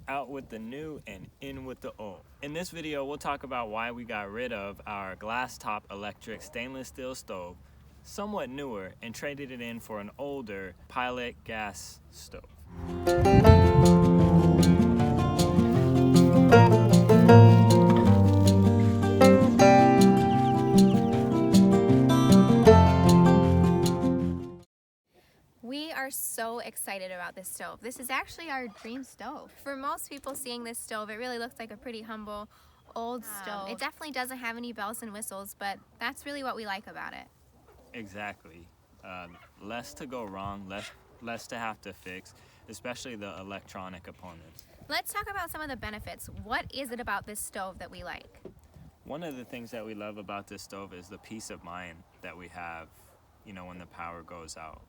out with the new and in with the old. In this video, we'll talk about why we got rid of our glass top electric stainless steel stove, somewhat newer, and traded it in for an older pilot gas stove. We are so excited about this stove. This is actually our dream stove. For most people seeing this stove, it really looks like a pretty humble old stove. It definitely doesn't have any bells and whistles, but that's really what we like about it. Exactly. Less to go wrong, less to have to fix, especially the electronic components. Let's talk about some of the benefits. What is it about this stove that we like? One of the things that we love about this stove is the peace of mind that we have, when the power goes out.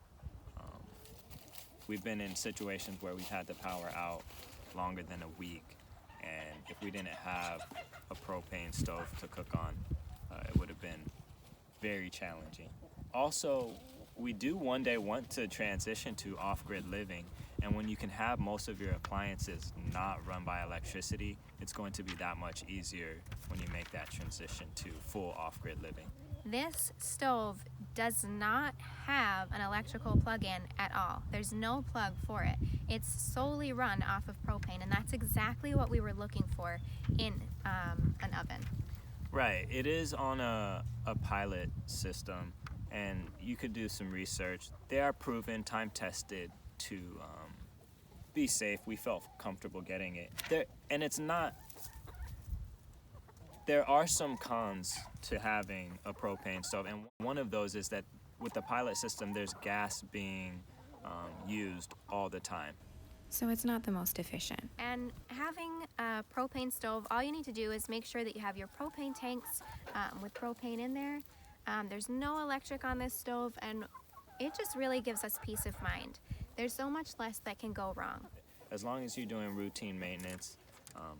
We've been in situations where we've had the power out longer than a week, and if we didn't have a propane stove to cook on, it would have been very challenging. Also, we do one day want to transition to off-grid living, and when you can have most of your appliances not run by electricity, it's going to be that much easier when you make that transition to full off-grid living. This stove does not have an electrical plug-in at all. There's no plug for it. It's solely run off of propane, and that's exactly what we were looking for in an oven. Right, it is on a pilot system, and you could do some research. They are proven, time-tested to be safe. We felt comfortable getting it. There are some cons to having a propane stove, and one of those is that with the pilot system, there's gas being used all the time. So it's not the most efficient. And having a propane stove, all you need to do is make sure that you have your propane tanks with propane in there. There's no electric on this stove, and it just really gives us peace of mind. There's so much less that can go wrong. As long as you're doing routine maintenance,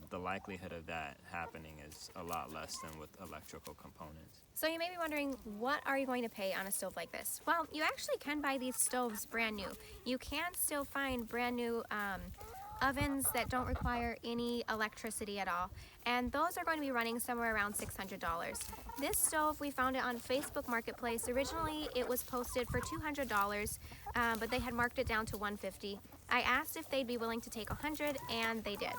the likelihood of that happening is a lot less than with electrical components. So you may be wondering, what are you going to pay on a stove like this? Well, you actually can buy these stoves brand new. You can still find brand new ovens that don't require any electricity at all, and those are going to be running somewhere around $600. This stove, we found it on Facebook Marketplace. Originally it was posted for $200, but they had marked it down to $150. I asked if they'd be willing to take $100, and they did.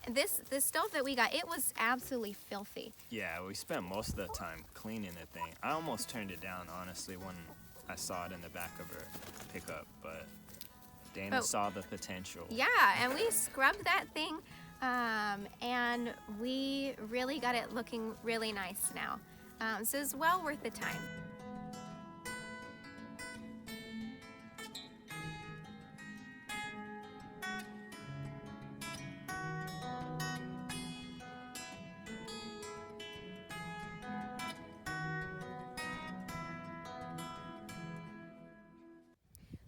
This stove that we got, it was absolutely filthy. Yeah, we spent most of the time cleaning the thing. I almost turned it down, honestly, when I saw it in the back of her pickup, but Dana saw the potential. Yeah, and we scrubbed that thing, and we really got it looking really nice now. So it's well worth the time.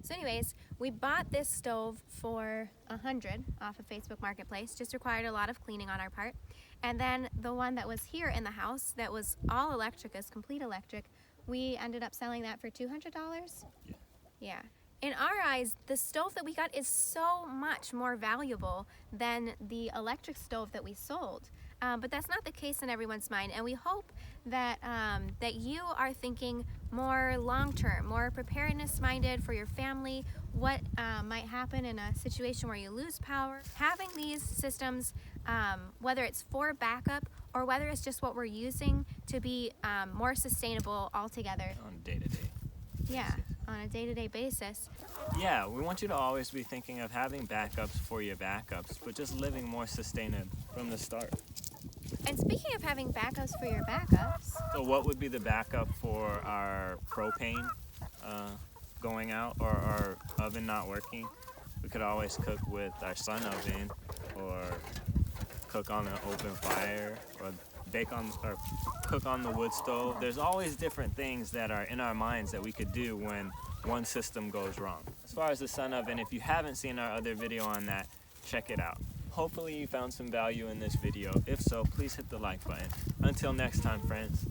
So anyways, we bought this stove for $100 off of Facebook Marketplace. Just required a lot of cleaning on our part. And then the one that was here in the house that was all electric, is complete electric, we ended up selling that for $200. Yeah. In our eyes, the stove that we got is so much more valuable than the electric stove that we sold. But that's not the case in everyone's mind, and we hope that that you are thinking more long-term, more preparedness-minded for your family, what might happen in a situation where you lose power. Having these systems, whether it's for backup or whether it's just what we're using to be more sustainable altogether. On day-to-day. Yeah, on a day-to-day basis. Yeah, we want you to always be thinking of having backups for your backups, but just living more sustainable from the start. And speaking of having backups for your backups. So what would be the backup for our propane going out or our oven not working? We could always cook with our sun oven, or cook on an open fire, or cook on the wood stove. There's always different things that are in our minds that we could do when one system goes wrong. As far as the sun oven, if you haven't seen our other video on that, check it out. Hopefully you found some value in this video. If so, please hit the like button. Until next time, friends.